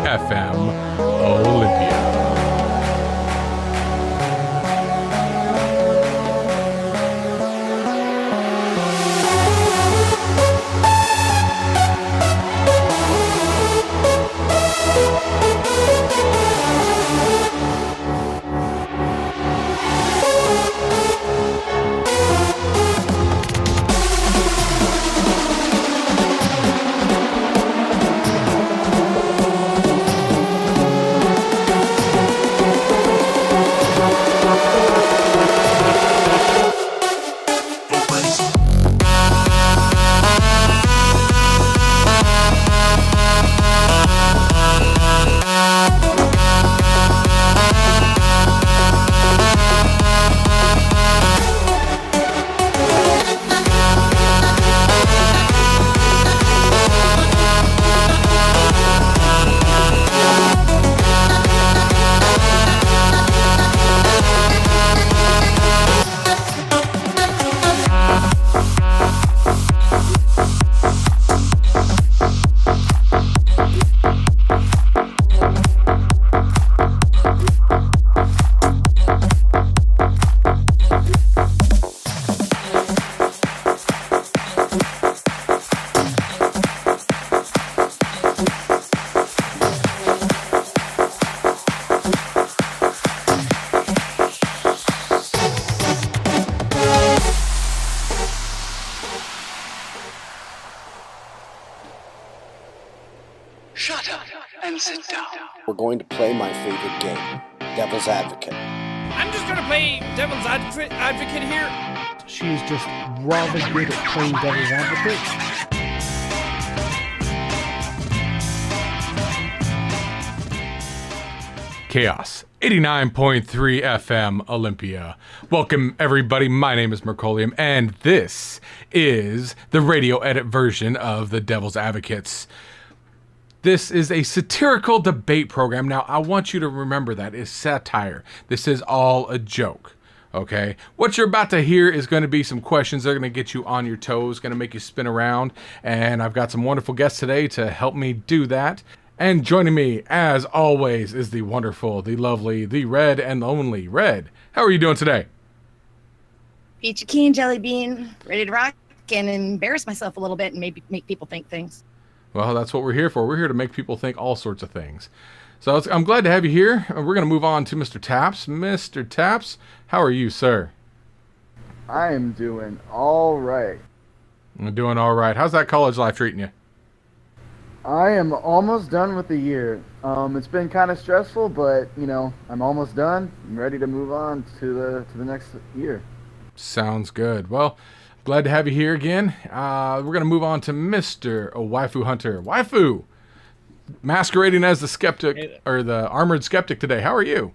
FM Olympia. Shut up and sit down. We're going to play my favorite game, Devil's Advocate. I'm just gonna play Devil's Advocate here. She's just rather good at playing Devil's Advocate. KAOS 89.3 FM Olympia. Welcome everybody, my name is Mercolium, and this is the radio edit version of the Devil's Advocates. This is a satirical debate program. Now, I want you to remember that it's satire. This is all a joke, okay? What you're about to hear is going to be some questions that are going to get you on your toes, going to make you spin around, and I've got some wonderful guests today to help me do that. And joining me, as always, is the wonderful, the lovely, the Red and only Red. How are you doing today? Peachy Keen, Jelly Bean, ready to rock and embarrass myself a little bit and maybe make people think things. Well, that's what we're here for. We're here to make people think all sorts of things. So I'm glad to have you here. We're going to move on to Mr. Taps. Mr. Taps, how are you, sir? I am doing all right. I'm doing all right. How's that college life treating you? I am almost done with the year. It's been kind of stressful, but, you know, I'm almost done. I'm ready to move on to the next year. Sounds good. Well, glad to have you here again. We're going to move on to Mr. Waifu Hunter. Waifu, masquerading as the skeptic, or the armored skeptic today. How are you?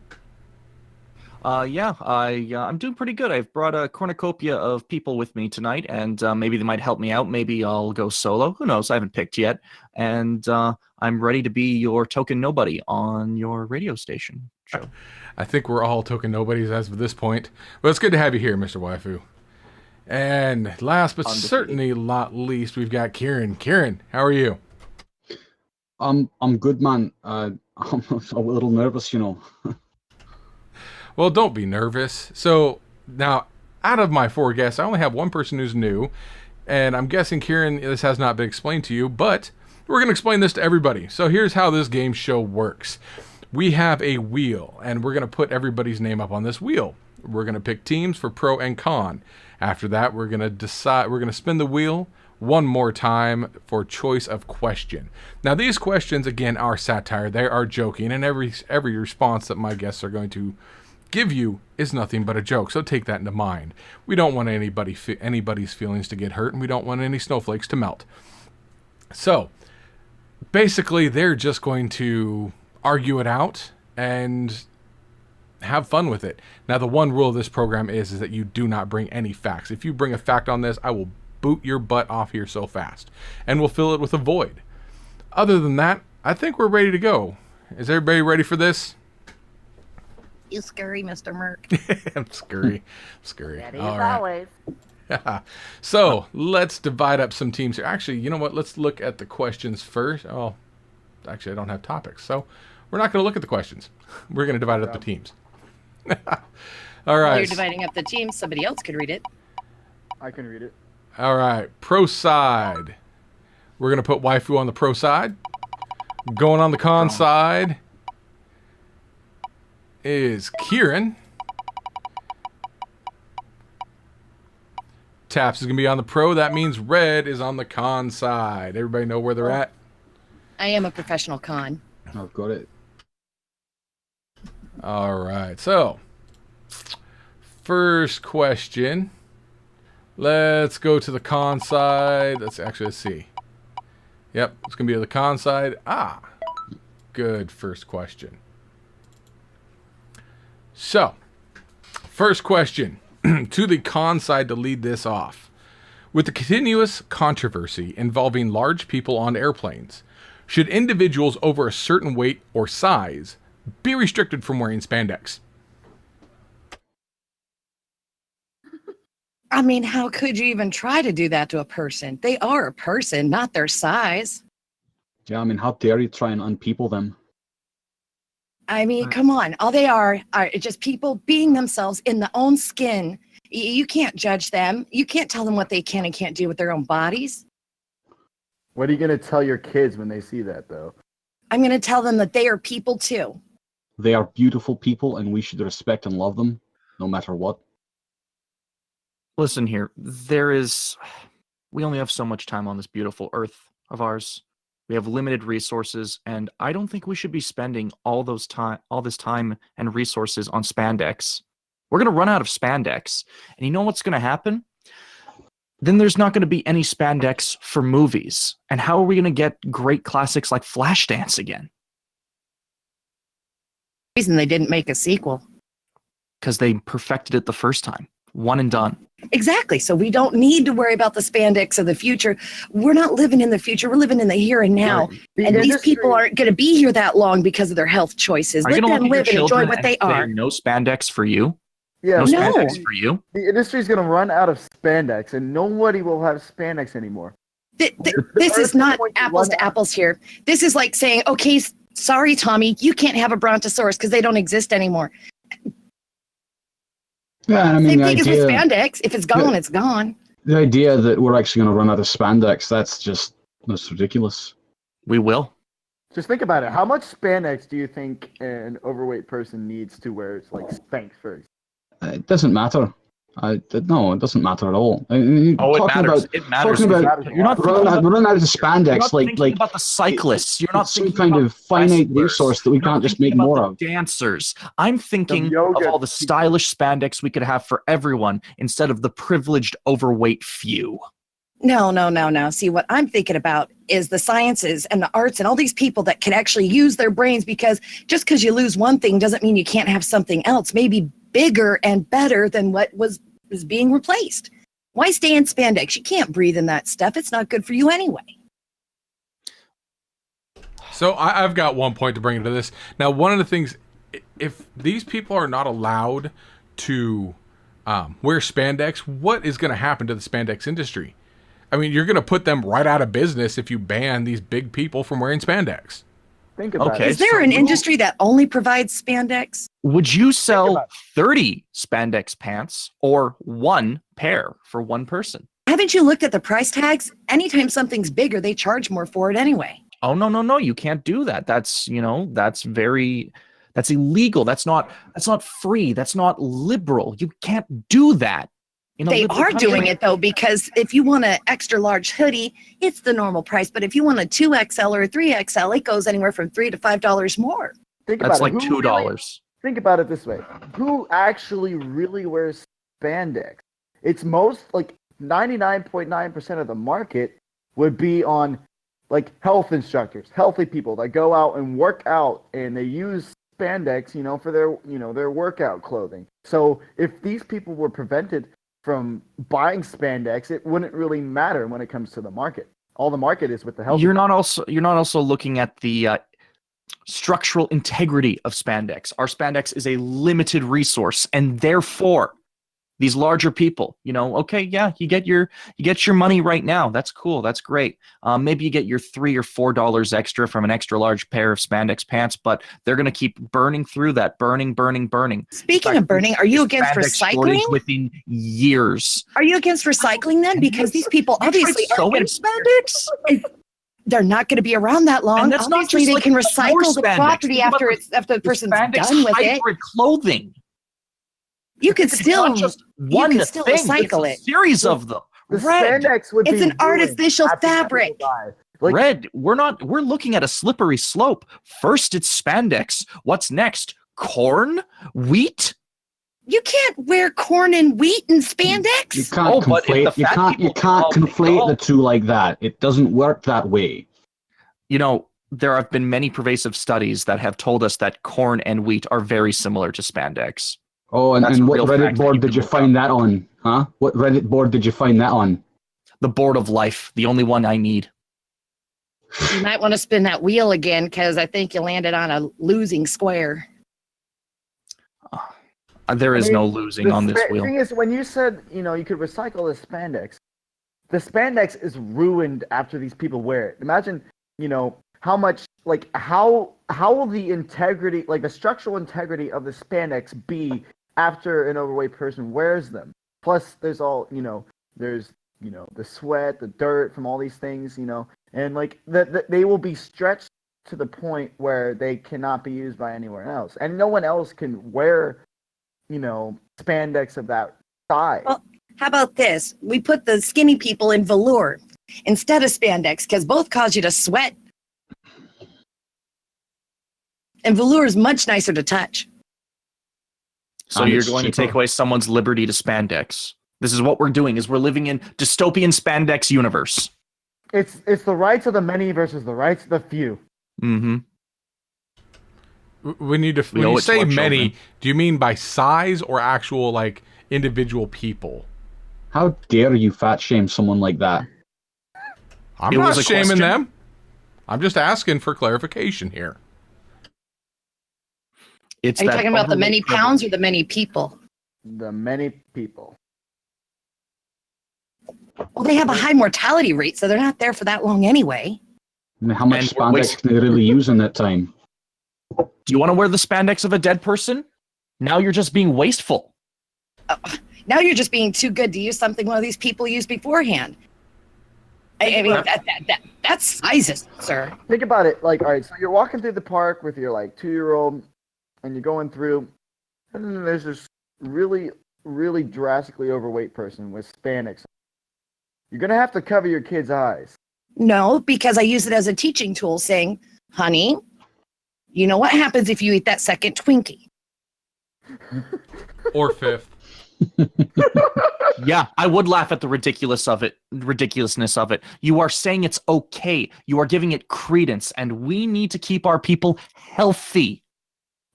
I'm doing pretty good. I've brought a cornucopia of people with me tonight, and maybe they might help me out. Maybe I'll go solo. Who knows? I haven't picked yet. And I'm ready to be your token nobody on your radio station show. I think we're all token nobodies as of this point. But it's good to have you here, Mr. Waifu. And last but certainly not least, we've got Kieran. Kieran, how are you? I'm good, man. I'm a little nervous, you know. Well, don't be nervous. So now, out of my 4 guests, I only have one person who's new, and I'm guessing, Kieran, this has not been explained to you, but we're going to explain this to everybody. So here's how this game show works. We have a wheel, and we're going to put everybody's name up on this wheel. We're going to pick teams for pro and con. After that, we're going to spin the wheel one more time for choice of question. Now, these questions, again, are satire. They are joking, and every response that my guests are going to give you is nothing but a joke. So take that into mind. We don't want anybody's feelings to get hurt, and we don't want any snowflakes to melt. So basically, they're just going to argue it out and have fun with it. Now, the one rule of this program is that you do not bring any facts. If you bring a fact on this, I will boot your butt off here so fast, and we'll fill it with a void. Other than that, I think we're ready to go. Is everybody ready for this? You scurry, Mr. Merc. I'm scurry. That is All right. always. So let's divide up some teams here. Actually, you know what? Let's look at the questions first. Oh, actually, I don't have topics, so we're not going to look at the questions. We're going to divide up the teams. All right. While you're dividing up the teams, somebody else could read it. I can read it. All right. Pro side. We're going to put waifu on the pro side. Going on the con side is Kieran. Taps is going to be on the pro. That means red is on the con side. Everybody know where they're at? I am a professional con. I've got it. All right. So, first question. Let's go to the con side. Let's see. Yep, it's going to be the con side. Good first question. So, first question to the con side to lead this off. With the continuous controversy involving large people on airplanes, should individuals over a certain weight or size be restricted from wearing spandex? I mean, how could you even try to do that to a person? They are a person, not their size. Yeah, I mean, how dare you try and unpeople them? I mean, come on. All they are just people being themselves in their own skin. You can't judge them. You can't tell them what they can and can't do with their own bodies. What are you going to tell your kids when they see that, though? I'm going to tell them that they are people too. They are beautiful people, and we should respect and love them, no matter what. Listen here, we only have so much time on this beautiful earth of ours. We have limited resources, and I don't think we should be spending all this time and resources on spandex. We're going to run out of spandex, and you know what's going to happen? Then there's not going to be any spandex for movies. And how are we going to get great classics like Flashdance again? Reason they didn't make a sequel. Because they perfected it the first time. One and done. Exactly. So we don't need to worry about the spandex of the future. We're not living in the future. We're living in the here and now. Right. And these people aren't going to be here that long because of their health choices. Let them live and enjoy what they are. No spandex for you? Yeah, no spandex for you? The industry's going to run out of spandex, and nobody will have spandex anymore. This is not apples to apples here. This is like saying, okay, sorry, Tommy, you can't have a brontosaurus because they don't exist anymore. Yeah, I mean, same thing as with spandex. If it's gone, it's gone. The idea that we're actually going to run out of spandex, that's ridiculous. We will. Just think about it. How much spandex do you think an overweight person needs to wear like Spanx first? It doesn't matter. No, it doesn't matter at all. I mean, it matters. It matters. You're not running out of spandex. You're not thinking about the cyclists. You're not some kind of finite resource that we can't just make more of. Dancers. I'm thinking of all the stylish spandex we could have for everyone instead of the privileged overweight few. No. See, what I'm thinking about is the sciences and the arts and all these people that can actually use their brains, because just because you lose one thing doesn't mean you can't have something else, maybe bigger and better than what was being replaced. Why stay in spandex? You can't breathe in that stuff. It's not good for you anyway. So I've got one point to bring into this. Now, one of the things, if these people are not allowed to wear spandex, what is going to happen to the spandex industry? I mean, you're going to put them right out of business if you ban these big people from wearing spandex. Think about Okay. it. Is there so an who- industry that only provides spandex? Would you sell about 30 spandex pants or one pair for one person? Haven't you looked at the price tags? Anytime something's bigger, they charge more for it anyway. Oh, no, you can't do that. That's illegal. That's not free. That's not liberal. You can't do that. In a They liberal are doing country. it though, because if you want an extra large hoodie, it's the normal price. But if you want a 2XL or a 3XL, it goes anywhere from $3 to $5 more. Think That's about like it. Who really- $2. Think about it this way: who actually really wears spandex? It's most like 99.9% of the market would be on like health instructors, healthy people that go out and work out, and they use spandex, for their workout clothing. So if these people were prevented from buying spandex, it wouldn't really matter when it comes to the market. All the market is with the health. You're not also looking at the structural integrity of spandex. Our spandex is a limited resource, and therefore these larger people, okay, yeah, you get your money right now. That's cool. That's great. Maybe you get your $3 or $4 extra from an extra large pair of spandex pants, but they're going to keep burning through that, burning. Speaking of burning, are you against Spandex recycling? shortage within years. Are you against recycling then? Because these people obviously so aren't spandex. they're not going to be around that long. And that's not Obviously, just they like can your recycle the spandex. property Think about after the person's Spandex done with it. hybrid clothing. You could It's still not just one could still thing. recycle it's it. a series of them. The Red. spandex would It's be an ruined artificial after people fabric. die. Like, Red, we're looking at a slippery slope. First it's spandex. What's next? Corn? Wheat? You can't wear corn and wheat and spandex. You can't but if conflate. the You fat can't. You people can't all take conflate all- the two like that. It doesn't work that way. There have been many pervasive studies that have told us that corn and wheat are very similar to spandex. Oh, and, That's and a what real Reddit fact that board you did can you look find that on? Huh? What Reddit board did you find that on? The board of life, the only one I need. You might want to spin that wheel again because I think you landed on a losing square. There is I mean, no losing on this The wheel. thing is, when you said you could recycle the spandex is ruined after these people wear it. Imagine how much how will the integrity, like the structural integrity of the spandex be after an overweight person wears them? Plus, there's all there's the sweat, the dirt from all these things, and they will be stretched to the point where they cannot be used by anywhere else, and no one else can wear spandex of that size. Well, how about this? We put the skinny people in velour instead of spandex because both cause you to sweat. And velour is much nicer to touch. So And you're it's going to take cheaper. away someone's liberty to spandex. This is what we're doing, is we're living in dystopian spandex universe. It's the rights of the many versus the rights of the few. Mm-hmm. When you owe it to say our many, children. do you mean by size or actual individual people? How dare you fat shame someone like that? I'm It not was a shaming question. them. I'm just asking for clarification here. It's Are you that talking about the overweight many pounds or privilege. the many people? The many people. Well, they have a high mortality rate, so they're not there for that long anyway. I mean, how much And we're spandex wasting- can they really use in that time? Do you want to wear the spandex of a dead person? Now you're just being wasteful. Now you're just being too good to use something one of these people used beforehand. I mean, that's sizes, sir. Think about it. All right, so you're walking through the park with your 2-year-old, and you're going through, and then there's this really, really drastically overweight person with spandex. You're gonna have to cover your kid's eyes. No, because I use it as a teaching tool saying, honey, you know what happens if you eat that second Twinkie? Or fifth. Yeah, I would laugh at the ridiculousness of it. You are saying it's okay. You are giving it credence, and we need to keep our people healthy.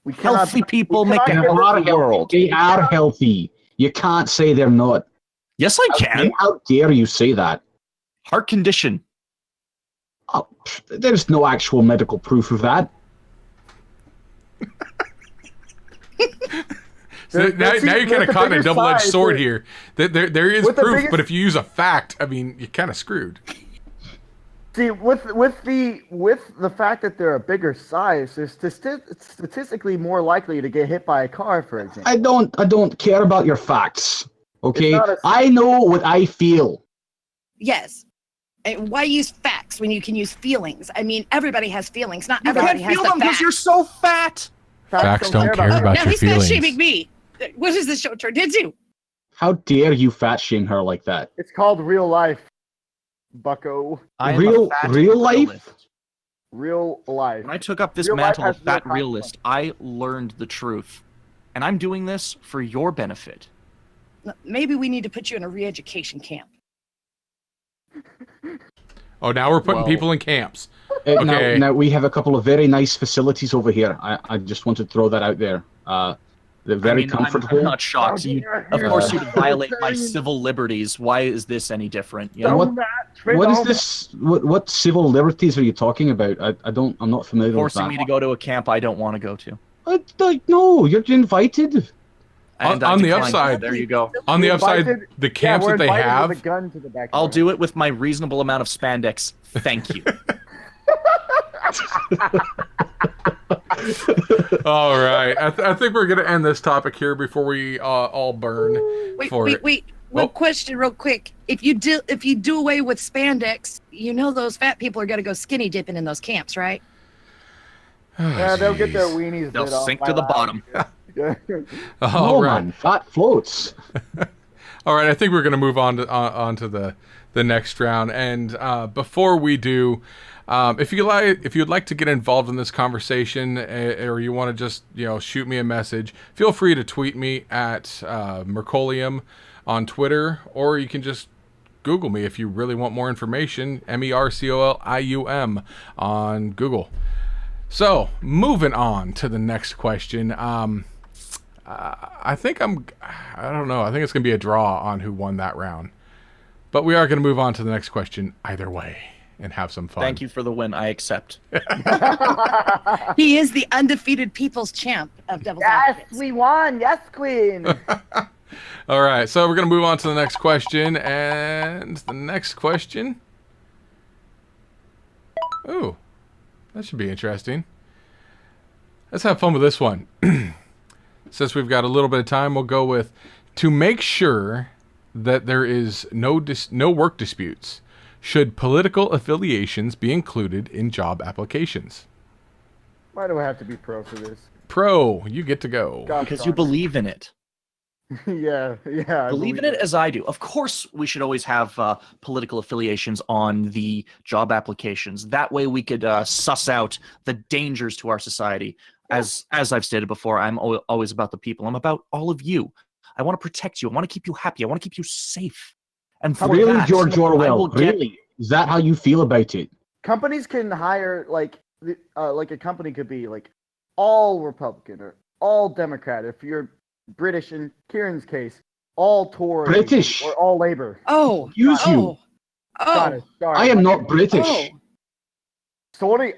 We cannot- Healthy people we make cannot a give better this- world. They are healthy. You can't say they're not. Yes, I can. How dare you say that? Heart condition. Oh, there's no actual medical proof of that. So now you're kind of caught in a double-edged sword here. There is With the proof, biggest- but if you use a fact, I mean, you're kind of screwed. See, with the fact that they're a bigger size, they're statistically more likely to get hit by a car, for example. I don't care about your facts. Okay, It's not I know what I feel. Yes. And why use facts when you can use feelings? I mean, everybody has feelings. Not You everybody can't has feel the them because facts. you're so fat. Facts don't care about Now your he's fat feelings. shaming me. What is this show turned into? How dare you fat shame her like that? It's called real life, bucko. I am Real- a fat real life? realist. Real life. When I took up this Real life mantle has of real fat consequences. realist, I learned the truth. And I'm doing this for your benefit. Maybe we need to put you in a re-education camp. Oh, now we're putting Well- people in camps. Now, now we have a couple of very nice facilities over here. I just want to throw that out there. They're very comfortable. I'm not shocked. Oh, You, dear. of course, Yeah. you'd violate my civil liberties. Why is this any different? You know? What- What is this? What civil liberties are you talking about? I'm not familiar with Forcing that. me to go to a camp I don't want to go to. No, you're invited. And On I the declined. upside- There you go. On the We're upside, invited- the camps we're that they invited have. with a gun to the back I'll door. do it with my reasonable amount of spandex. Thank you. All right, I think we're gonna end this topic here before we all burn for it. Wait. One Oh. question, real quick. If you do away with spandex, you know those fat people are gonna go skinny dipping in those camps, right? Yeah, they'll get their Jeez. weenies. They'll bit off sink by to the loud. bottom. All No, right. man, fat floats. All right, I think we're going to move on to the next round. And before we do, if you'd like to get involved in this conversation, or you want to just shoot me a message, feel free to tweet me at Mercolium on Twitter, or you can just Google me if you really want more information. MERCOLIUM on Google. So moving on to the next question. I think I don't know. I think it's going to be a draw on who won that round. But we are going to move on to the next question either way and have some fun. Thank you for the win. I accept. He is the undefeated people's champ of Devil's Yes, Advocates. we won. Yes, queen. All right, so we're going to move on to the next question. And the next question... Ooh, that should be interesting. Let's have fun with this one. Since we've got a little bit of time, we'll go with, to make sure that there is no work disputes, should political affiliations be included in job applications? Why do I have to be pro for this? Pro, you get to go. God Because you darn believe in it. it. Yeah. I Believe in it as I do. Of course, we should always have political affiliations on the job applications. That way we could suss out the dangers to our society. As I've stated before, I'm always about the people. I'm about all of you. I want to protect you. I want to keep you happy. I want to keep you safe. And for Really, that, George I will Orwell? get- Really? Is that how you feel about it? Companies can hire like a company could be like all Republican or all Democrat. If you're British in Kieran's case, all Tory British. or all Labor. Oh. Use you. Oh. Got Oh. it. Sorry. I am not British. Oh. Sorry,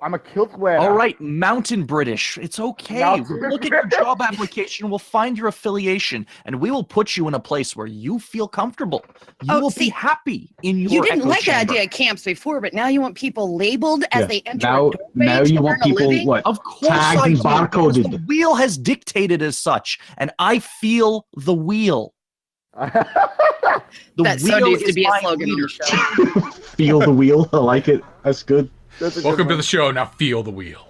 I'm a kilt wearer. All right, Mountain British. It's okay. Mountain We'll look at your job application. We'll find your affiliation, and we will put you in a place where you feel comfortable. You Oh, will see, be happy in your You didn't echo like the chamber. idea of camps before, but now you want people labeled as Yeah. they enter. Now, a doorway now to you want earn a people living? what? Of course Tagged I and do, because barcoded. the wheel has dictated as such, and I feel the wheel. The That so wheel needs to is be a my slogan on the leader. show. Feel the wheel. I like it. That's good. That's a good Welcome to one. the show. Now feel the wheel.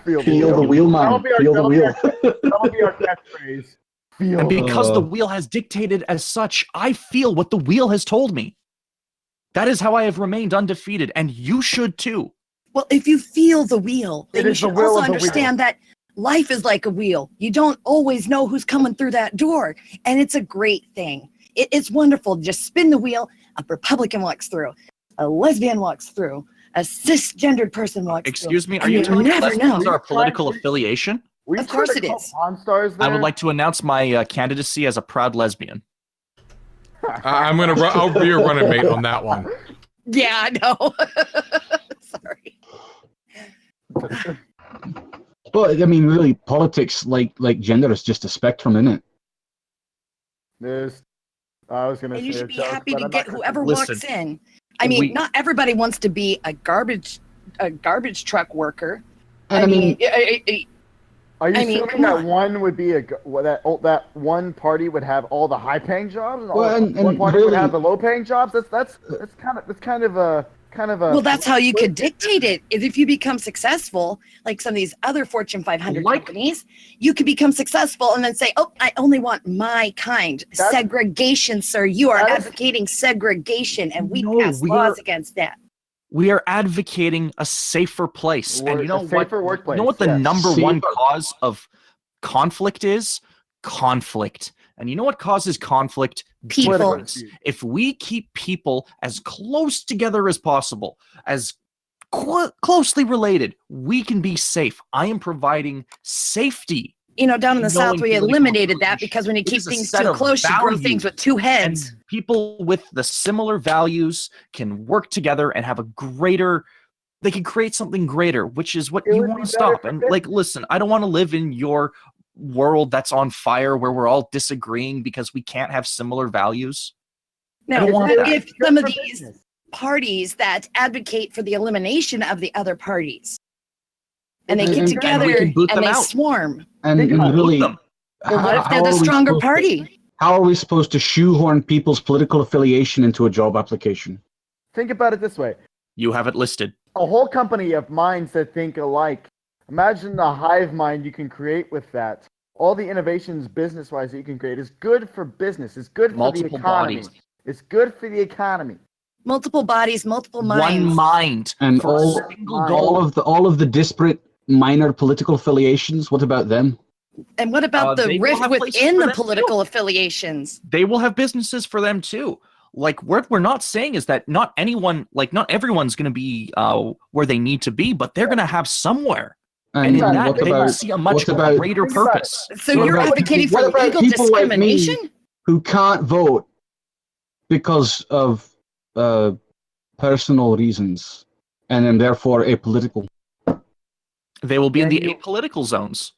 Feel Feel the wheel, man. That'll be our- Feel the that'll be wheel. That'll be our catchphrase. Feel. And because the Uh. wheel has dictated as such, I feel what the wheel has told me. That is how I have remained undefeated, and you should too. Well, if you feel the wheel, then It you is the should will also of the wheel. understand that life is like a wheel. You don't always know who's coming through that door, and it's a great thing. It's wonderful. Just spin the wheel. A Republican walks through. A lesbian walks through. A cisgendered person walks Excuse me, are And you you telling me never lesbians know. are a political affiliation? Were you Of course trying to it call is. Pawn Stars there? I would like to announce my candidacy as a proud lesbian. I'll be a running mate on that one. through. Yeah, I know. Sorry. But I mean, really, politics, like gender, is just a spectrum, isn't it? There's I was gonna And say you a should be joke, happy but to I'm get not gonna whoever say it. Listen, walks in. I mean, not everybody wants to be a garbage truck worker. And I mean, Are you I mean, assuming come that on. one would be that one party would have all the high-paying jobs, and, Well, and one party really- would have the low-paying jobs? That's kind of a Well, that's how you could dictate it. Is if you become successful, like some of these other Fortune 500 companies, you could become successful and then say, "Oh, I only want my kind." Segregation, sir. You are advocating segregation, and we pass laws against that. We are advocating a safer place. And you know a safer what? workplace, You know what the yes. number one Safer. cause of conflict is? Conflict. And you know what causes conflict? People. Difference. If we keep people as close together as possible, as closely related, we can be safe. I am providing safety. You know, down in the South, Knowing we political eliminated that affiliation. because when you It keep is a things set too of close, you grow values. things with two heads. And people with the similar values can work together and have a greater, they can create something greater, which is what It you would want be to better stop. for And business. like, listen, I don't want to live in your world that's on fire where we're all disagreeing because we can't have similar values. Now, don't want what that. if some of For these business. parties that advocate for the elimination of the other parties, and they And- get and together we can boot and them they out. swarm? and Think about really, them. Well, what if how they're the are we stronger supposed to- party? How are we supposed to shoehorn people's political affiliation into a job application? Think about it this way: You have it listed. a whole company of minds that think alike. Imagine the hive mind you can create with that. All the innovations business-wise that you can create is good for business. It's good for Multiple the economy. bodies. It's good for the economy. Multiple bodies, multiple minds. One mind. And for a all single goal. all of the disparate minor political affiliations. What about them? And what about They the will rift have places within for the them, too. political affiliations? They will have businesses for them too. Like what we're not saying is that not everyone's going to be where they need to be, but they're going to have somewhere. And in that, what they will about see a much what about- greater Think about it. purpose. So What you're about advocating people- for what about legal people like me? discrimination? who can't vote because of personal reasons and then therefore apolitical? They will be in Then the you- apolitical zones.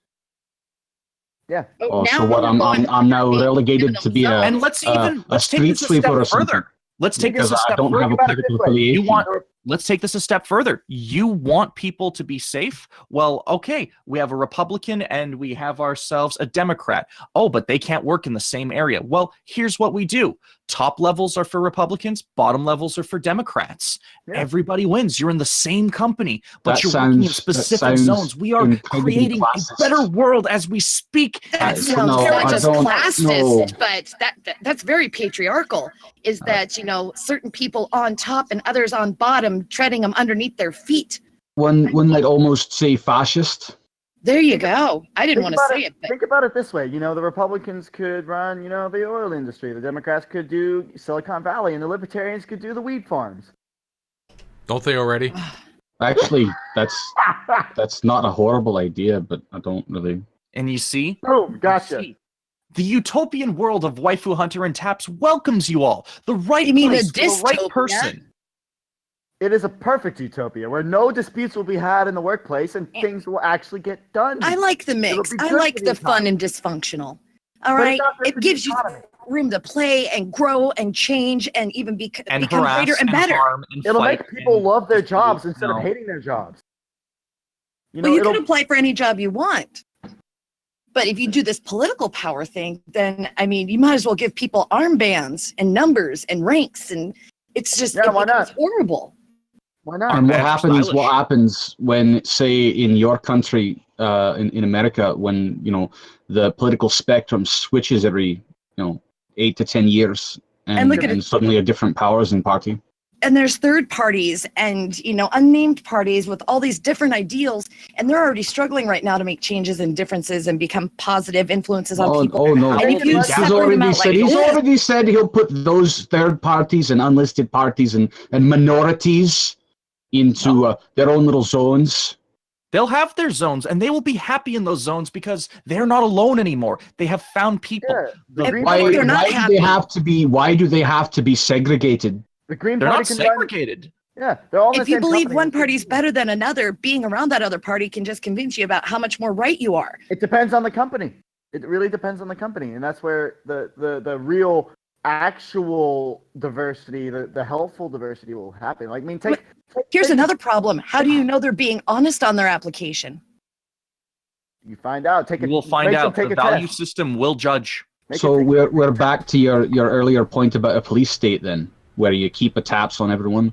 Yeah. Oh, so what? I'm now relegated to be a And let's take street this a sweeper or step further. something. Let's take this Because a I step don't further. have a Think about it political this way. affiliation. Let's take this a step further. You want people to be safe? Well, okay, we have a Republican and we have ourselves a Democrat. Oh, but they can't work in the same area. Well, here's what we do. Top levels are for Republicans, bottom levels are for Democrats. Yeah. Everybody wins. You're in the same company, but That you're working in sounds- that specific sounds zones. We are incredibly creating classist. a better world as we speak. That And sounds no, not I just don't- classist, no. but that's very patriarchal. Is that, you know, certain people on top and others on bottom, treading them underneath their feet. One might almost say fascist. There you go. I didn't want to about say it, but Think about it this way. You know, the Republicans could run, the oil industry. The Democrats could do Silicon Valley, and the Libertarians could do the weed farms. Don't they already? Actually, that's not a horrible idea, but I don't really. you see? Boom, gotcha. See, the utopian world of Waifu Hunter and Taps welcomes you all. The right You mean a place, for the right dystopia? person. It is a perfect utopia where no disputes will be had in the workplace and things will actually get done. I like the It'll mix. be I good like for the the fun economy. and dysfunctional. All But right. it's not good It for the gives you economy. room to play and grow and change and even And become harass greater and better. harm and It'll fight make people and love their dispute. jobs instead of No. hating their jobs. Well, you it'll- can apply for any job you want. But if you do this political power thing, then, I mean, you might as well give people armbands and numbers and ranks. And it's just, Yeah, it why not? becomes horrible. Why not? And what Armbands are happens? stylish. What happens when, say, in your country, in America, when the political spectrum switches every 8 to 10 years, And look at it- suddenly a different powers and party. And there's third parties and, unnamed parties with all these different ideals. And they're already struggling right now to make changes and differences and become positive influences on people. Oh no! And if you He's separate them out like he's this- already said he'll put those third parties and unlisted parties and minorities into their own little zones. They'll have their zones, and they will be happy in those zones because they're not alone anymore. They have found people. Yeah, the And Green why- Party, they're not do happy. they have to be? Why do they have to be segregated? the Green They're Party not can run. segregated. Yeah, they're all in If the you same believe company. one party's better than another, being around that other party can just convince you about how much more right you are. It depends on the company. It really depends on the company, and that's where the real actual diversity, the helpful diversity will happen. Like, I mean, Here's another problem. How do you know they're being honest on their application? You find out. You will find out. The value system will judge. So we're back to your earlier point about a police state then, where you keep a taps on everyone.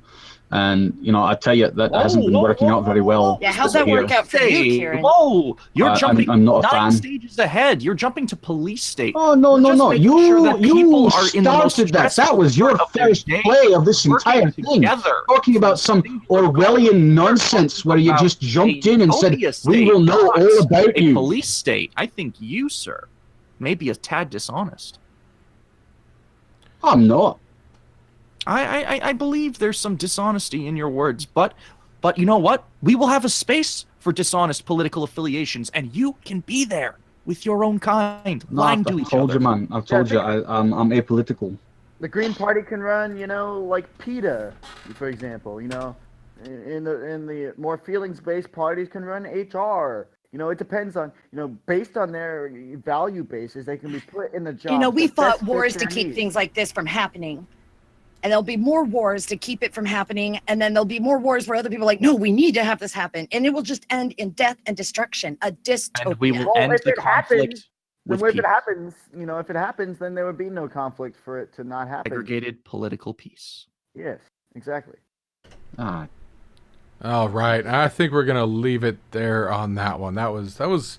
And, you know, I tell you, that hasn't been working out very well. Yeah, how's that work out for you, Kieran? Whoa, you're jumping I'm not a 9 fan. stages ahead. You're jumping to police state. Oh, no. You started that. That was your first play of this entire thing. Talking about some Orwellian nonsense where you just jumped in and said, we will know all about you. A police state. I think you, sir, may be a tad dishonest. I'm not. I believe there's some dishonesty in your words, but you know what? We will have a space for dishonest political affiliations, and you can be there with your own kind, lying to each other. I've told you, man. I've told you. I'm apolitical. The Green Party can run, you know, like PETA, for example. You know, in the more feelings-based parties can run HR. You know, it depends on, you know, based on their value bases, they can be put in the job. You know, we fought wars to keep things like this from happening. And there'll be more wars to keep it from happening. And then there'll be more wars where other people are like, no, we need to have this happen. And it will just end in death and destruction, a dystopia. And we will end the conflict with if peace. it happens, you know, if it happens, then there would be no conflict for it to not happen. Aggregated political peace. Yes, exactly. Ah. All right. I think we're going to leave it there on that one. That was good.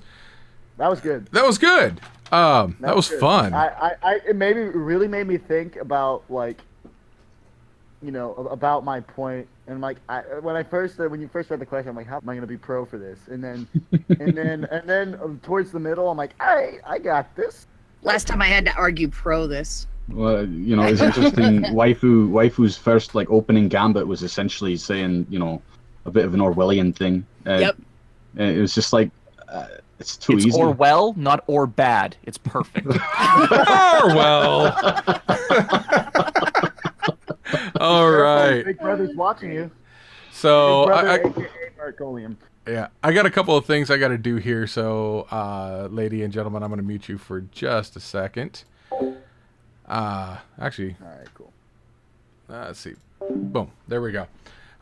That was good. That was good. fun. It really made me think about, like, you know, about my point, and like when you first read the question, I'm like, how am I going to be pro for this? And then and then towards the middle, I'm like, I got this. Last time I had to argue pro this. Well, you know, it's interesting. Waifu's first like opening gambit was essentially saying, you know, a bit of an Orwellian thing. Yep. It was just like, it's too easy. It's Orwell, not or bad. It's perfect. Orwell. All right. Big Brother's watching you. So Big Brother, aka Marcolium. Yeah, I got a couple of things I got to do here. So, lady and gentlemen, I'm going to mute you for just a second. Actually, All right, cool. Let's see. Boom. There we go.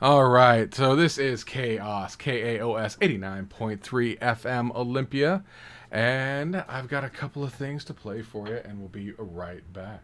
All right. So this is KAOS, KAOS 89.3 FM Olympia. And I've got a couple of things to play for you, and we'll be right back.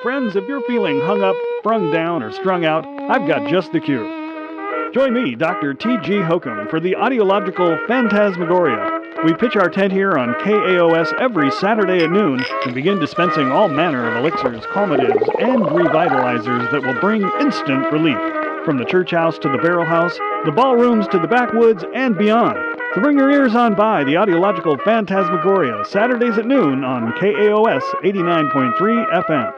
friends, if you're feeling hung up, sprung down, or strung out, I've got just the cure. Join me, Dr. T.G. Hokum, for the audiological Phantasmagoria. We pitch our tent here on KAOS every Saturday at noon and begin dispensing all manner of elixirs, calmatives, and revitalizers that will bring instant relief. From the church house to the barrel house, the ballrooms to the backwoods, and beyond. So bring your ears on by the audiological Phantasmagoria, Saturdays at noon on KAOS 89.3 FM.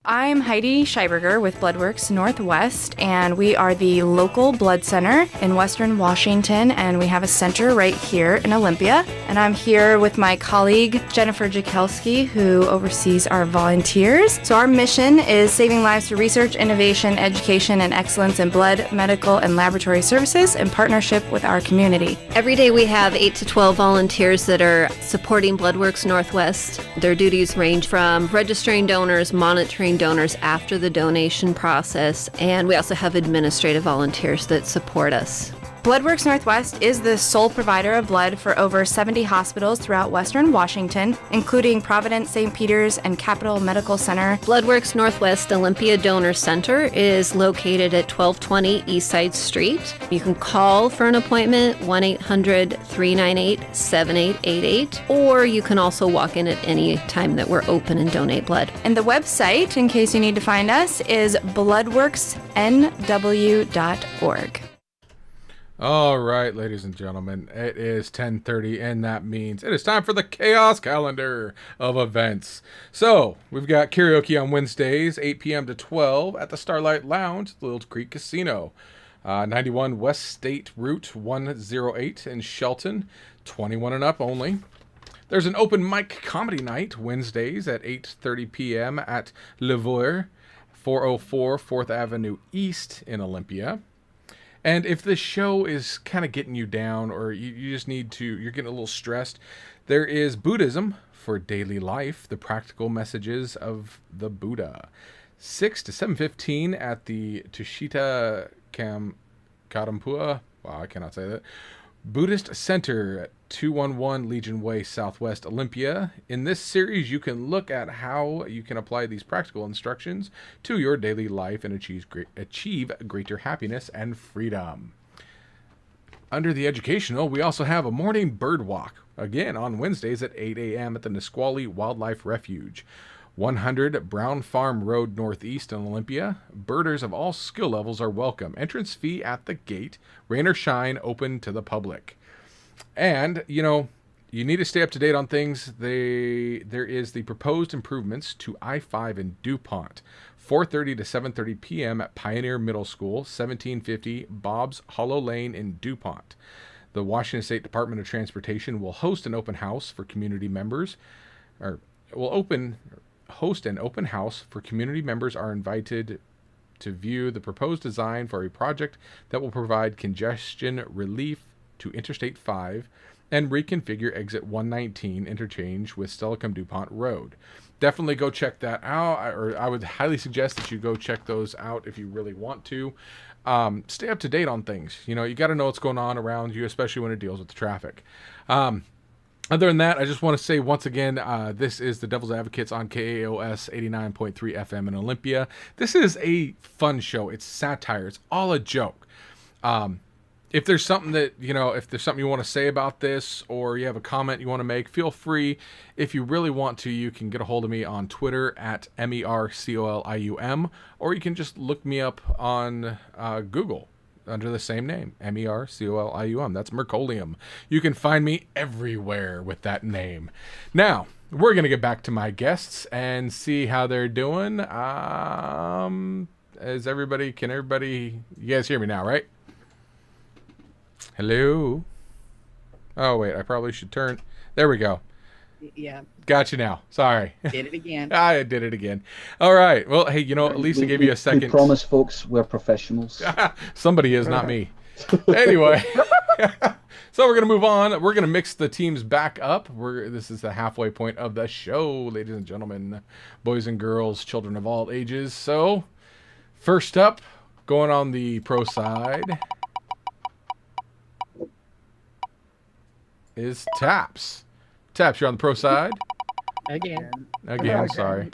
I'm Heidi Scheiberger with Bloodworks Northwest, and we are the local blood center in Western Washington, and we have a center right here in Olympia. And I'm here with my colleague, Jennifer Jakelski, who oversees our volunteers. So our mission is saving lives through research, innovation, education, and excellence in blood, medical, and laboratory services in partnership with our community. Every day we have 8 to 12 volunteers that are supporting Bloodworks Northwest. Their duties range from registering donors, monitoring donors after the donation process, and we also have administrative volunteers that support us. Bloodworks Northwest is the sole provider of blood for over 70 hospitals throughout Western Washington, including Providence, St. Peter's, and Capital Medical Center. Bloodworks Northwest Olympia Donor Center is located at 1220 Eastside Street. You can call for an appointment, 1-800-398-7888, or you can also walk in at any time that we're open and donate blood. And the website, in case you need to find us, is bloodworksnw.org. All right, ladies and gentlemen, it is 10:30, and that means it is time for the KAOS calendar of events. So, we've got karaoke on Wednesdays, 8 p.m. to 12 at the Starlight Lounge, the Little Creek Casino. 91 West State Route 108 in Shelton, 21 and up only. There's an open mic comedy night Wednesdays at 8:30 p.m. at Levour, 404 4th Avenue East in Olympia. And if this show is kind of getting you down, or you just need to, you're getting a little stressed, there is Buddhism for daily life, the practical messages of the Buddha. 6 to 7:15 at the Tushita Kadampua, wow, I cannot say that, Buddhist Center at 211 Legion Way, Southwest Olympia. In this series, you can look at how you can apply these practical instructions to your daily life and achieve greater happiness and freedom. Under the educational, we also have a morning bird walk, again on Wednesdays at 8 a.m. at the Nisqually Wildlife Refuge. 100 Brown Farm Road Northeast in Olympia. Birders of all skill levels are welcome. Entrance fee at the gate. Rain or shine, open to the public. And, you know, you need to stay up to date on things. There is the proposed improvements to I-5 in DuPont. 4:30 to 7:30 p.m. at Pioneer Middle School, 1750 Bob's Hollow Lane in DuPont. The Washington State Department of Transportation will host an open house for community members, host an open house for community members are invited to view the proposed design for a project that will provide congestion relief to Interstate 5 and reconfigure exit 119 interchange with Stelicum DuPont Road. Definitely go check that out, or I would highly suggest that you go check those out if you really want to. Stay up to date on things. You know, you got to know what's going on around you, especially when it deals with the traffic. Other than that, I just want to say once again, this is the Devil's Advocates on KAOS 89.3 FM in Olympia. This is a fun show. It's satire. It's all a joke. If there's something that, you know, if there's something you want to say about this, or you have a comment you want to make, feel free. If you really want to, you can get a hold of me on Twitter at MERCOLIUM, or you can just look me up on Google under the same name, MERCOLIUM. That's Mercolium. You can find me everywhere with that name. Now, we're going to get back to my guests and see how they're doing. Can everybody, you guys hear me now, right? Hello? Oh, wait, I probably should turn. There we go. Yeah. Got you now. Sorry. Did it again. I did it again. All right. Well, hey, you know, at least I gave you a second. We promise, folks, we're professionals. Somebody is, not me. Anyway. So we're going to move on. We're going to mix the teams back up. This is the halfway point of the show, ladies and gentlemen, boys and girls, children of all ages. So, first up, going on the pro side, is Taps. Taps, you're on the pro side? Again, sorry.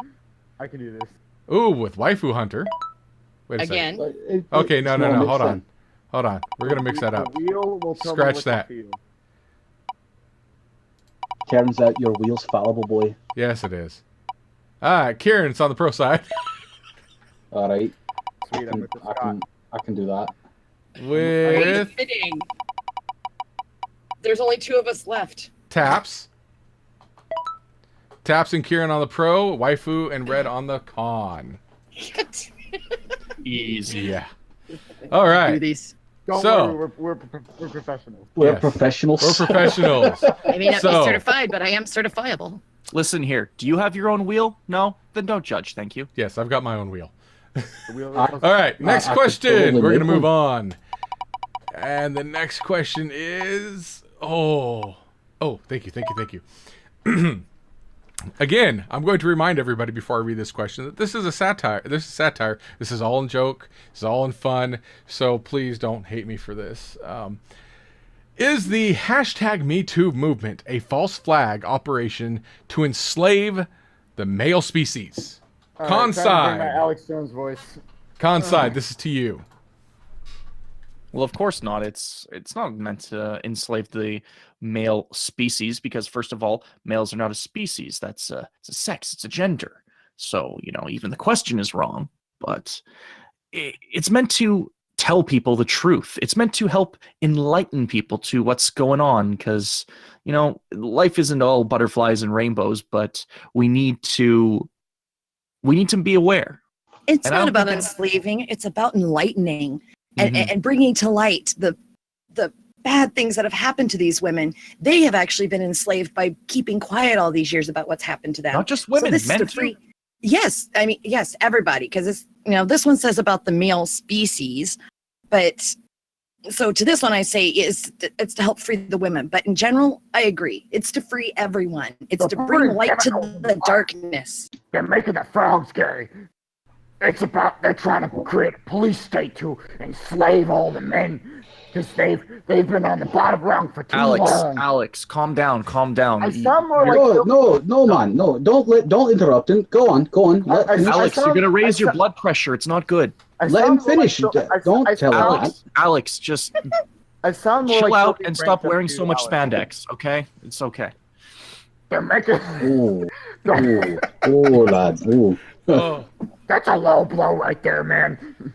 I can do this. Ooh, with Waifu Hunter. Wait a Again. second. Okay, no. Hold on. We're going to mix that up. The wheel will tell Scratch me what that. to feel. Turns out your wheel's fallible, boy. Yes, it is. Ah, Kieran's on the pro side. All right. Sweet, I'm with the I can do that. With There's only 2 of us left. Taps. Taps and Kieran on the pro, Waifu and Red on the con. Easy. Yeah. All right. Do these. Don't So- worry, we're professionals. We're Yes. professionals. We're professionals. I may not So- be certified, but I am certifiable. Listen here. Do you have your own wheel? No? Then don't judge. Thank you. Yes, I've got my own wheel. The wheel I- is- All right, next I could question. totally We're going to make move one. on. And the next question is... thank you. Again, I'm going to remind everybody before I read this question that this is a satire. This is satire. This is all in joke. This is all in fun. So please don't hate me for this. Is the #MeToo movement a false flag operation to enslave the male species? All right, Con trying to bring my side. Alex Jones voice. Con side, this is to you. Well, of course not. It's not meant to enslave the male species because, first of all, males are not a species. That's it's a sex. It's a gender. So, even the question is wrong. But it's meant to tell people the truth. It's meant to help enlighten people to what's going on because, life isn't all butterflies and rainbows, but we need to be aware. It's And I not don't about think enslaving. It's about enlightening Mhm. and bringing to light the bad things that have happened to these women. They have actually been enslaved by keeping quiet all these years about what's happened to them. Not just women, this is men to too. free. Yes, I mean yes, everybody, because it's this one says about the male species, but so to this one I say it's to help free the women. But in general, I agree. It's to free everyone. It's to bring light to the darkness. They're making the frogs scary. It's about they're trying to create a police state to enslave all the men because they've been on the bottom rung for too long. Alex, calm down. I sound more like No, man, no. Don't interrupt him. Go on. Let him Alex, you're gonna raise your blood pressure. It's not good. Let him finish. Don't tell him that. Alex, just I sound more chill like out Sophie and stop Frank wearing than so you, much Alex. spandex. Okay, it's okay. They're making. Lad. Ooh. Oh. That's a low blow right there, man.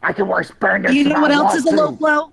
I can wear spandex. You know if what I else want is a low to. blow?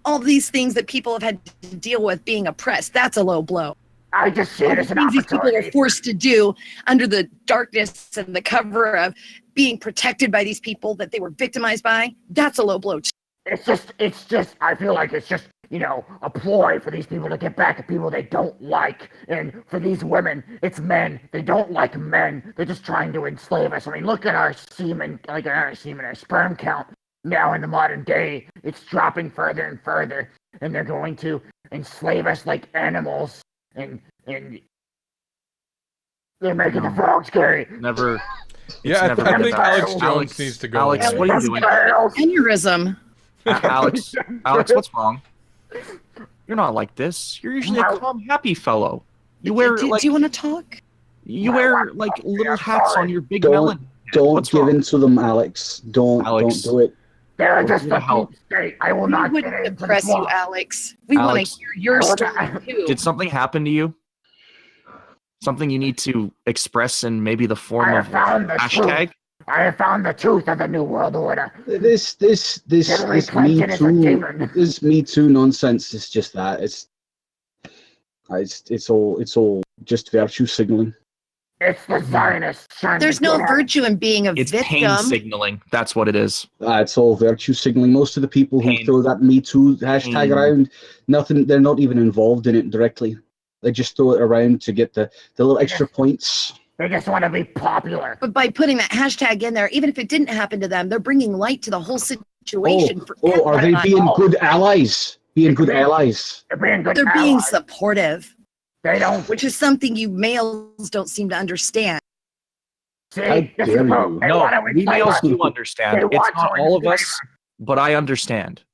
All these things that people have had to deal with being oppressed. That's a low blow. I just see it as an Things these people are opportunity. forced to do under the darkness and the cover of being protected by these people that they were victimized by. That's a low blow. It's just, I feel like it's just, a ploy for these people to get back at people they don't like. And for these women, it's men. They don't like men. They're just trying to enslave us. I mean, look at our semen, our sperm count now in the modern day. It's dropping further and further. And they're going to enslave us like animals. And they're making the frogs scary. Never. Yeah, I never think been about Alex it. Jones needs to go. Alex, there. what are you doing? Aneurysm. Alex, what's wrong? You're not like this. You're usually a calm, happy fellow. You wear do you want to talk? You wear like little hats on your big Don't melon. don't What's give wrong? in to them, Alex. Don't do it. They're just Need a a help. deep state. I will We not wouldn't get into oppress the you, swamp. Alex. We want Alex, to hear your story too. Did something happen to you? Something you need to express in maybe the form I of have found the hashtag? truth. I have found the truth of the New World Order. This Hillary Clinton is a demon. this Me Too nonsense is just that. It's all just virtue signaling. It's the Zionists trying There's to no get at- virtue in being a It's victim. pain signaling. That's what it is. It's all virtue signaling. Most of the people who throw that Me Too hashtag Pain. around, they're not even involved in it directly. They just throw it around to get the little extra points. They just want to be popular. But by putting that hashtag in there, even if it didn't happen to them, they're bringing light to the whole situation. For Are they everyone. being good allies? Being good allies. They're being good They're being allies. supportive, They don't which is something you males don't seem to understand. see. How This is dare the you. problem. They No, want to we enslave males us. do understand. They It's want not to all of enslave us, but I understand.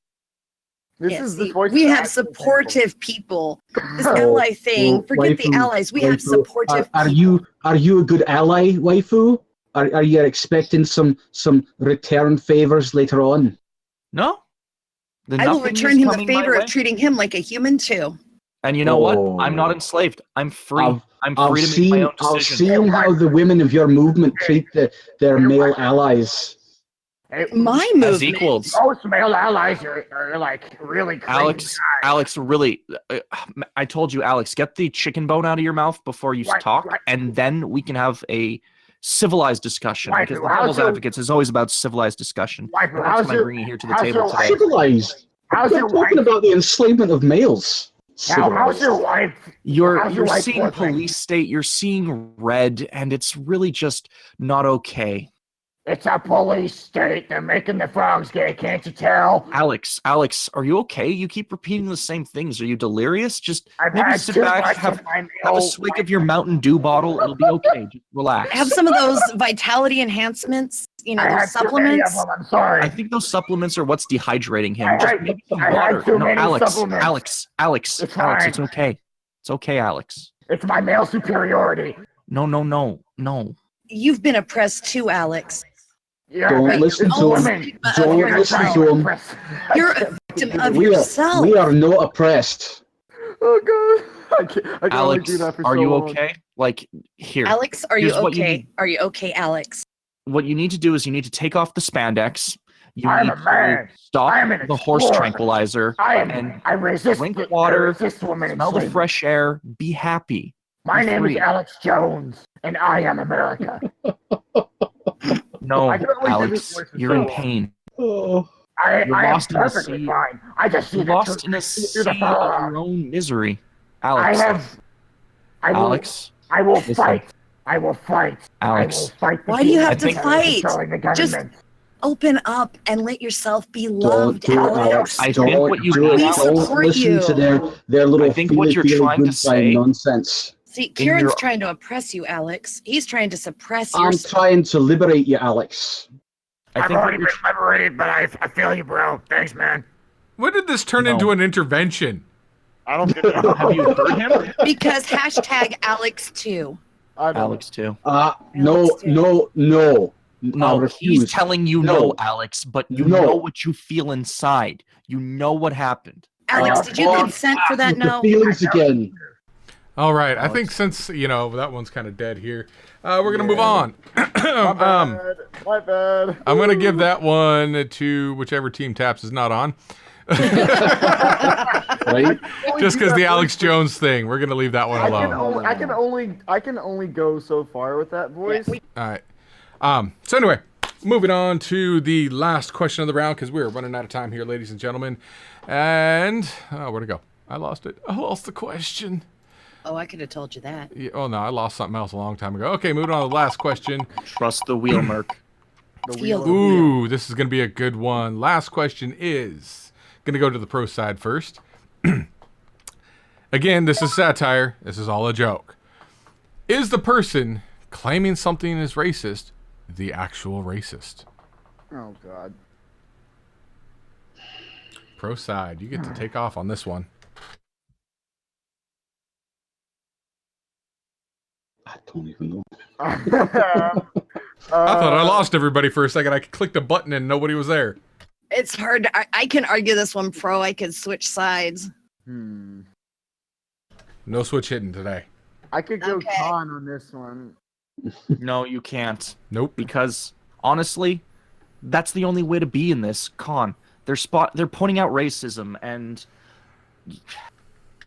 This Yeah, is the see, voice we of have actual supportive people. This Oh, ally thing, well, forget the waifu, allies. We have waifu, supportive Are people. you a good ally, waifu? Are you expecting some return favors later on? No. I will return him the favor of treating him like a human too. And you know what? I'm not enslaved. I'm free. I'm free to make my own decision. I've seen how the women of your movement treat their male allies. My movement? As equals. Most male allies are like really crazy. Alex, really, I told you, Alex, get the chicken bone out of your mouth before you talk, and then we can have a civilized discussion. Because the Devil's Advocates is always about civilized discussion. That's what I'm bringing here to the table today. Civilized? We're talking about the enslavement of males. How's your wife? You're seeing police state, you're seeing red, and it's really just not okay. It's a police state. They're making the frogs gay, can't you tell? Alex, are you okay? You keep repeating the same things. Are you delirious? Just I've maybe had sit too back, much have of my a swig of your Mountain Dew bottle. It'll be okay. Just relax. Have some of those vitality enhancements, I those had supplements. too many of them, I'm sorry. I think those supplements are what's dehydrating him. I Just had- maybe some I had water. too No, many Alex, supplements. Alex, It's Alex, fine. it's okay. It's okay, Alex. It's my male superiority. No. You've been oppressed too, Alex. Don't listen to him. Don't listen to him. You're a victim of We yourself. are not oppressed. Oh god, I can only Alex, do that for are so you long. okay? Like, here. Alex, are you Here's what you okay? need. Are you okay, Alex? What you need to do is you need to take off the spandex. You I'm need a man. to stop I'm an the horse explorer. tranquilizer. I resist. Drink I water, resist women smell the enslavement. fresh air, be happy. My Be name free. is Alex Jones, and I am America. No, I can only do Alex, this voice for you're so in long. pain. Oh. I You're am lost in the perfectly sea. fine. I just see You're the lost truth in a through the sea fog. of your own misery. I Alex, have. I will, Alex, I will listen. fight. I will fight. Alex. I will fight. the Why do you people have to that are fight? controlling the Just government. open up and let yourself be Don't loved, do it, Alex. Alex. I think Don't what you do need, it. Alex, Don't support listen you. to their little I think what you're trying to say- nonsense. See, Kieran's your- trying to oppress you, Alex. He's trying to suppress I'm your. trying to liberate you, Alex. I I've think what already you're been liberated, but I feel you, bro. Thanks, man. When did this turn No. into an intervention? I don't get it. have you heard him? Because hashtag Alex too. Alex too. No. No, I refuse. he's telling you no, Alex, but you No. know what you feel inside. You know what happened. Alex, did you consent for that? With the No. feelings again. All right, I think since that one's kind of dead here, we're gonna move on. My bad. I'm gonna give that one to whichever team Taps is not on. Right? Just because the Alex Jones thing, we're gonna leave that one alone. I can only go so far with that voice. All right. So anyway, moving on to the last question of the round because we're running out of time here, ladies and gentlemen. And where'd it go? I lost it. I lost the question. Oh, I could have told you that. Yeah, oh no, I lost something else a long time ago. Okay, moving on to the last question. Trust the wheel, Merc. Ooh, this is gonna be a good one. Last question is gonna go to the pro side first. Again, this is satire. This is all a joke. Is the person claiming something is racist the actual racist? Oh God. Pro side, you get to take off on this one. I don't even know. I thought I lost everybody for a second. I clicked a button and nobody was there. It's hard. I can argue this one pro. I could switch sides. No switch hitting today. I could go con on this one. No, you can't. Nope. Because honestly, that's the only way to be in this con. They're pointing out racism, and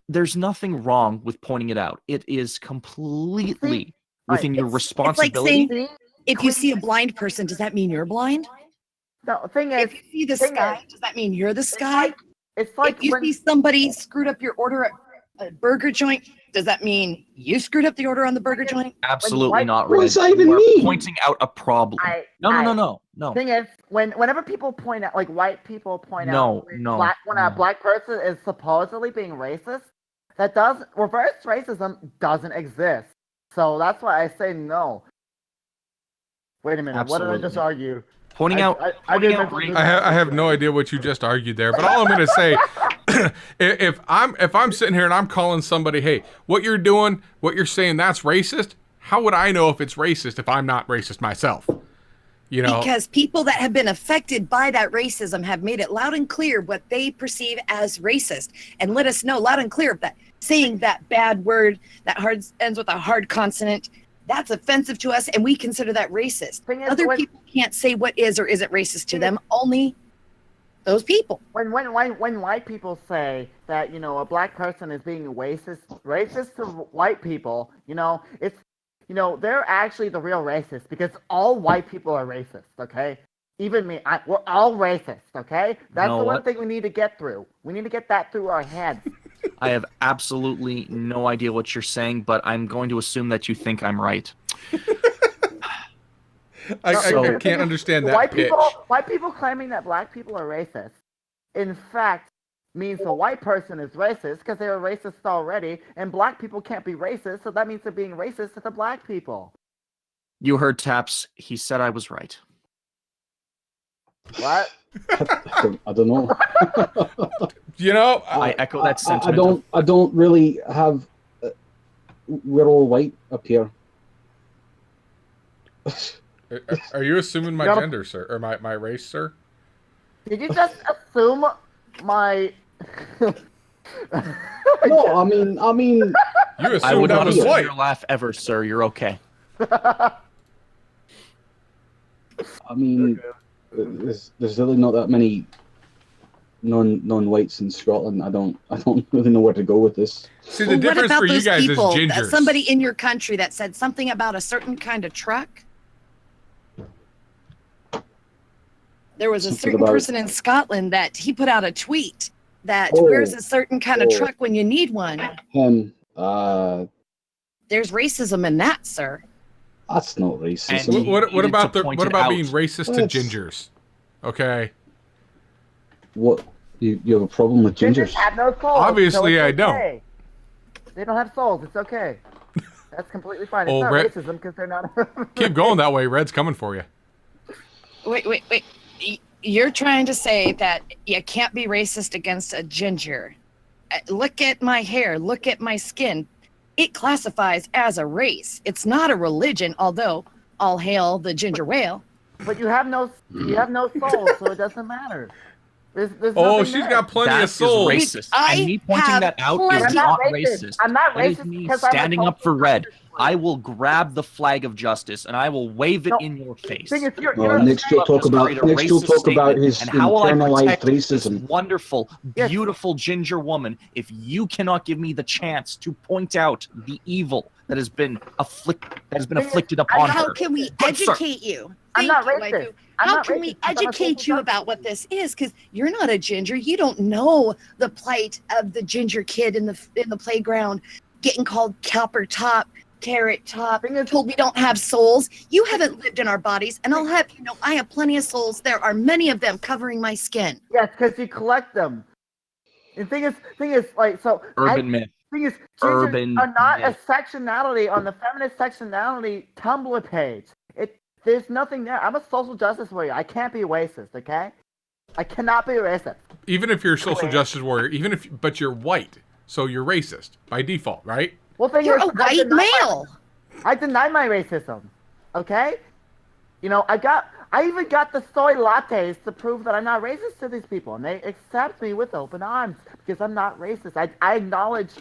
there's nothing wrong with pointing it out. It is completely within your responsibility. It's like saying, if you see a blind person, does that mean you're blind? The thing is, if you see the sky, does that mean you're the sky? It's like if you see somebody screwed up your order at a burger joint, does that mean you screwed up the order on the burger joint? Absolutely not. What Red. does that even You are mean? Pointing out a problem. No. Thing is, whenever people point out, like white people point No, out, no, when a black person is supposedly being racist, that does reverse racism doesn't exist. So that's why I say no. Wait a minute, what did I just argue? Pointing out. I have no idea what you just argued there, but all I'm going to say, if I'm sitting here and I'm calling somebody, hey, what you're doing, what you're saying, that's racist. how would I know if it's racist if I'm not racist myself? You know, because people that have been affected by that racism have made it loud and clear what they perceive as racist, and let us know loud and clear that saying that bad word that ends with a hard consonant, that's offensive to us, and we consider that racist. Other people can't say what is or isn't racist to them. Only those people. When white people say that, you know, a black person is being racist to white people, you know, it's, you know, they're actually the real racists, because all white people are racist, okay? Even me, we're all racist, okay? That's the one thing we need to get through. We need to get that through our heads. I have absolutely no idea what you're saying, but I'm going to assume that you think I'm right. I can't understand that pitch. White people claiming that black people are racist, in fact, means the white person is racist because they were racist already, and black people can't be racist, so that means they're being racist to the black people. You heard Taps. He said I was right. What? I don't know. You know, I echo that sentiment. I don't really have. We're all white up here. Are you assuming my gender, sir, or my race, sir? Did you just assume my? No, I mean. You assumed I would not was assume white. your laugh ever, sir. You're okay. I mean, there's really not that many non-whites in Scotland. I don't really know where to go with this. See, the difference for you guys is gingers. Somebody in your country that said something about a certain kind of truck. There was a certain person in Scotland that he put out a tweet that wears a certain kind of truck when you need one. There's racism in that, sir. That's not racism. And what about being racist to gingers? Okay. What you have a problem with gingers? Have no souls, Obviously, so I don't. They don't have souls. It's okay. That's completely fine. It's not racism because they're not. Keep going that way. Red's coming for you. Wait. You're trying to say that you can't be racist against a ginger. Look at my hair. Look at my skin. It classifies as a race. It's not a religion, although all hail the ginger whale. But you have no soul, so it doesn't matter. There's she's got plenty of souls. Racist. And me pointing that out is not racist. I'm not racist. That is me standing up for Red. I will grab the flag of justice and I will wave it in your face. Next you'll talk about his internalized racism. Wonderful, beautiful ginger woman. If you cannot give me the chance to point out the evil that has been afflicted upon her, how can we educate you? I'm not racist. How can we educate you about what this is? Because you're not a ginger. You don't know the plight of the ginger kid in the playground, getting called copper top, carrot top, told we don't have souls. You haven't lived in our bodies, and I'll have you know I have plenty of souls. There are many of them covering my skin. Yes, because you collect them. The thing is, like, so urban myth. Thing is, gingers are not a sectionality on the feminist sectionality Tumblr page. There's nothing there. I'm a social justice warrior. I can't be racist, okay? I cannot be racist. Even if you're a social justice warrior, but you're white, so you're racist by default, right? Well, you're a white male. I deny my racism, okay? You know, I even got the soy lattes to prove that I'm not racist to these people, and they accept me with open arms because I'm not racist. I acknowledge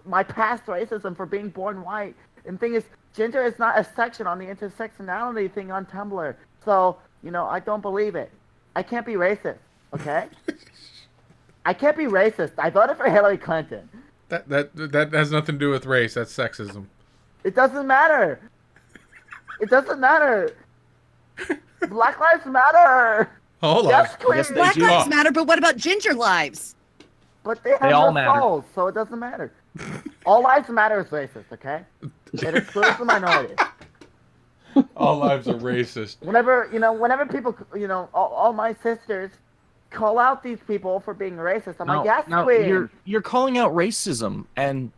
my past racism for being born white. And the thing is, ginger is not a section on the intersectionality thing on Tumblr. So, you know, I don't believe it. I can't be racist, okay? I can't be racist. I voted for Hillary Clinton. That has nothing to do with race. That's sexism. It doesn't matter. It doesn't matter. Black lives matter. Hold on. Yes, Queen. Black lives matter, but what about ginger lives? But they have no souls, so it doesn't matter. All lives matter is racist, okay? It excludes the minority. All lives are racist. Whenever people, all my sisters call out these people for being racist, I'm like, yes, Queen. You're calling out racism, and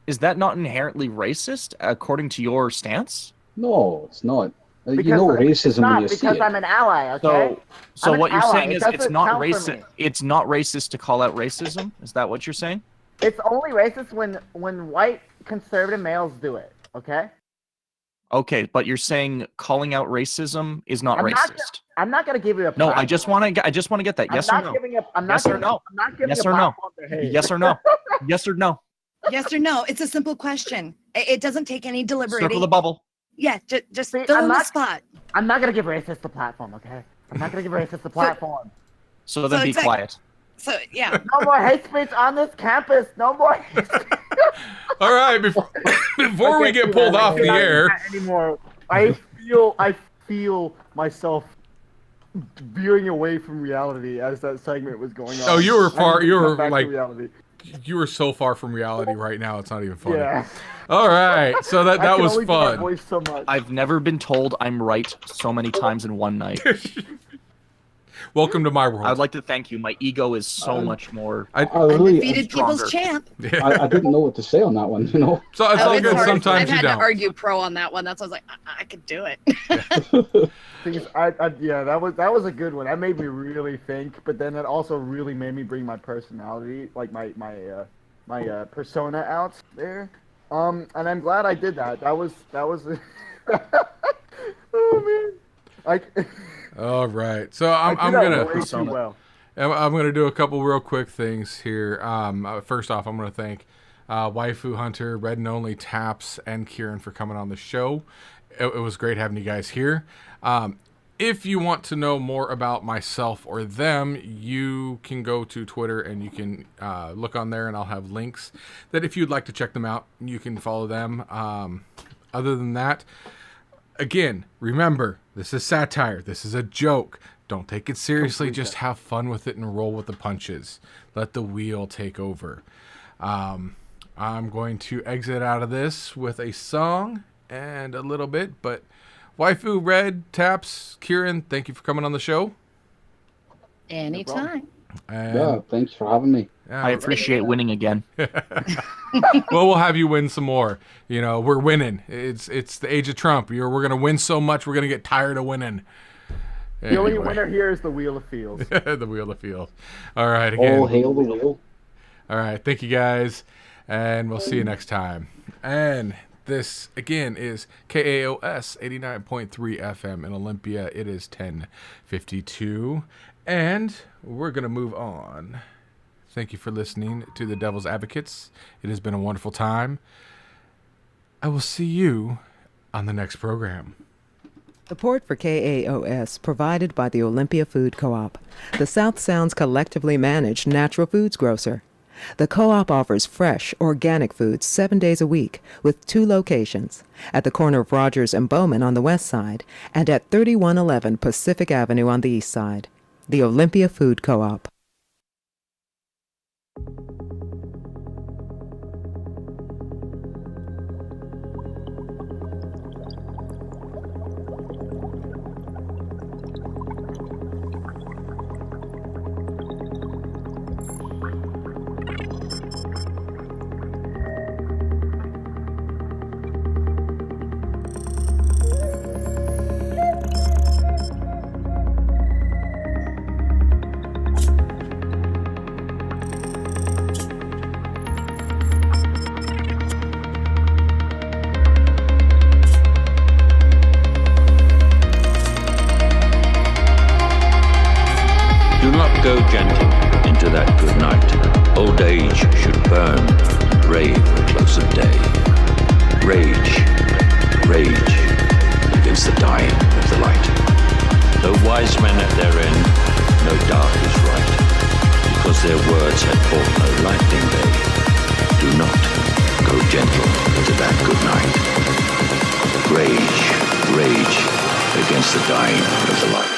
is that not inherently racist according to your stance? No, it's not. You know racism when you see it. Because I'm an ally, okay? So what you're saying is it's not racist. It's not racist to call out racism. Is that what you're saying? It's only racist when white conservative males do it, okay? Okay, but you're saying calling out racism is not racist. I'm not gonna give you a No, I just want to get that. Yes or no? Yes or no? Yes or no? Yes or no? Yes or no? Yes or no? It's a simple question. It doesn't take any deliberating. Circle the bubble. Yeah, just fill in the spot. I'm not gonna give racists the platform, okay? I'm not gonna give racists the platform. So then be quiet. So yeah. No more hate speech on this campus. No more hate speech. All right, before we get pulled off the air anymore, I feel myself veering away from reality as that segment was going on. Oh, you were so far from reality right now. It's not even funny. Yeah. All right, so that was fun. So much. I've never been told I'm right so many times in one night. Welcome to my world. I'd like to thank you. My ego is so much more. Undefeated people's champ. I didn't know what to say on that one, you know. So it's all good. Sometimes I've had to argue pro on that one. That's why I was like, I could do it. That was a good one. That made me really think, but then it also really made me bring my personality, like my persona out there. And I'm glad I did that. That was. Oh man. All right, so I'm gonna do a couple real quick things here. First off, I'm gonna thank Waifu Hunter, Red and Only, Taps, and Kieran for coming on the show. It was great having you guys here. If you want to know more about myself or them, you can go to Twitter and you can look on there, and I'll have links that if you'd like to check them out, you can follow them. Other than that, again, remember, this is satire. This is a joke. Don't take it seriously. Just have fun with it and roll with the punches. Let the wheel take over. I'm going to exit out of this with a song and a little bit, but Waifu, Red, Taps, Kieran, thank you for coming on the show. Anytime. Yeah, thanks for having me. I appreciate winning again. Well, we'll have you win some more. You know, we're winning. It's the age of Trump. We're going to win so much, we're going to get tired of winning. The only winner here is the Wheel of Fields. The Wheel of Fields. All right, again. All hail the wheel. All right, thank you guys, and we'll see you next time. And this, again, is KAOS 89.3 FM in Olympia. It is 10:52, and we're going to move on. Thank you for listening to the Devil's Advocates. It has been a wonderful time. I will see you on the next program. Support for KAOS provided by the Olympia Food Co-op, the South Sound's collectively managed natural foods grocer. The co-op offers fresh, organic foods 7 days a week with 2 locations, at the corner of Rogers and Bowman on the west side and at 3111 Pacific Avenue on the east side. The Olympia Food Co-op. Go gentle into that good night. Old age should burn and rave at close of day. Rage, rage against the dying of the light. Though wise men at their end, no dark is right, because their words had fought no lightning day. Do not go gentle into that good night. Rage, rage against the dying of the light.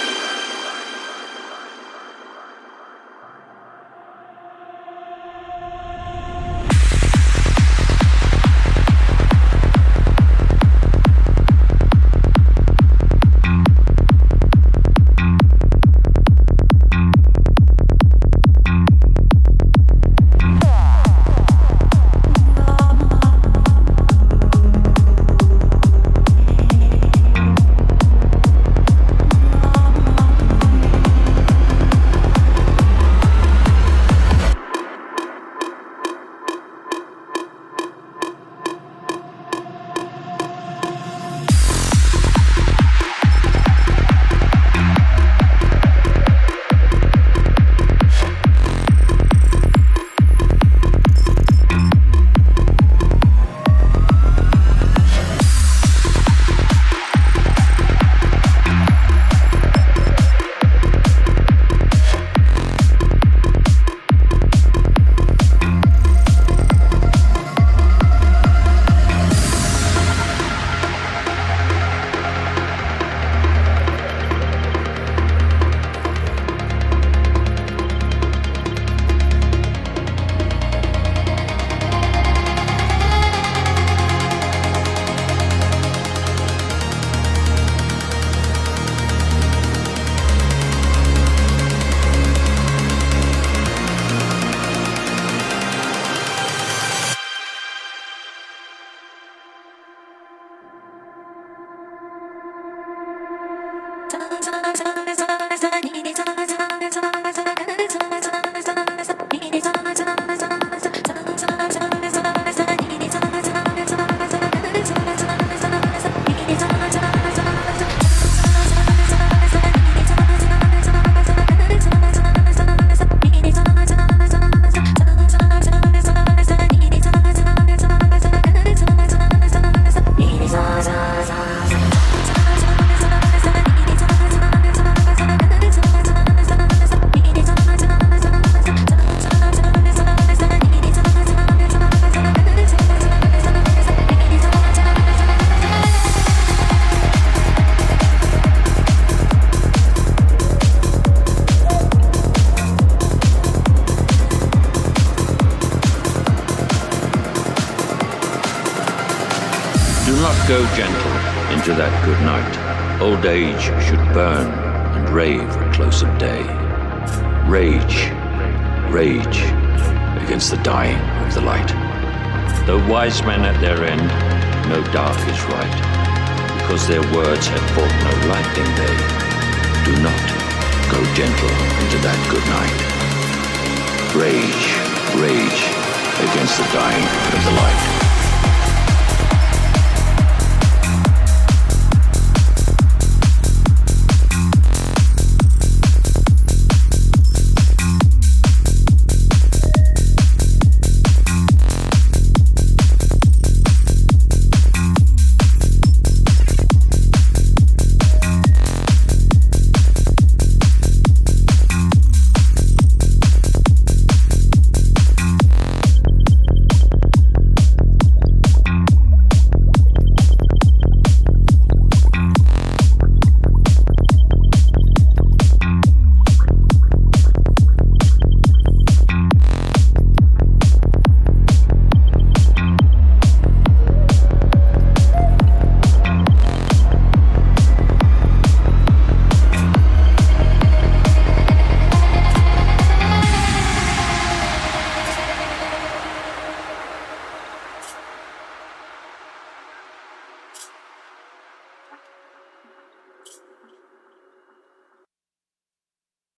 Go gentle into that good night. Old age should burn and rave at close of day. Rage, rage against the dying of the light. Though wise men at their end know dark is right, because their words have brought no lightning they do not go gentle into that good night. Rage, rage against the dying of the light.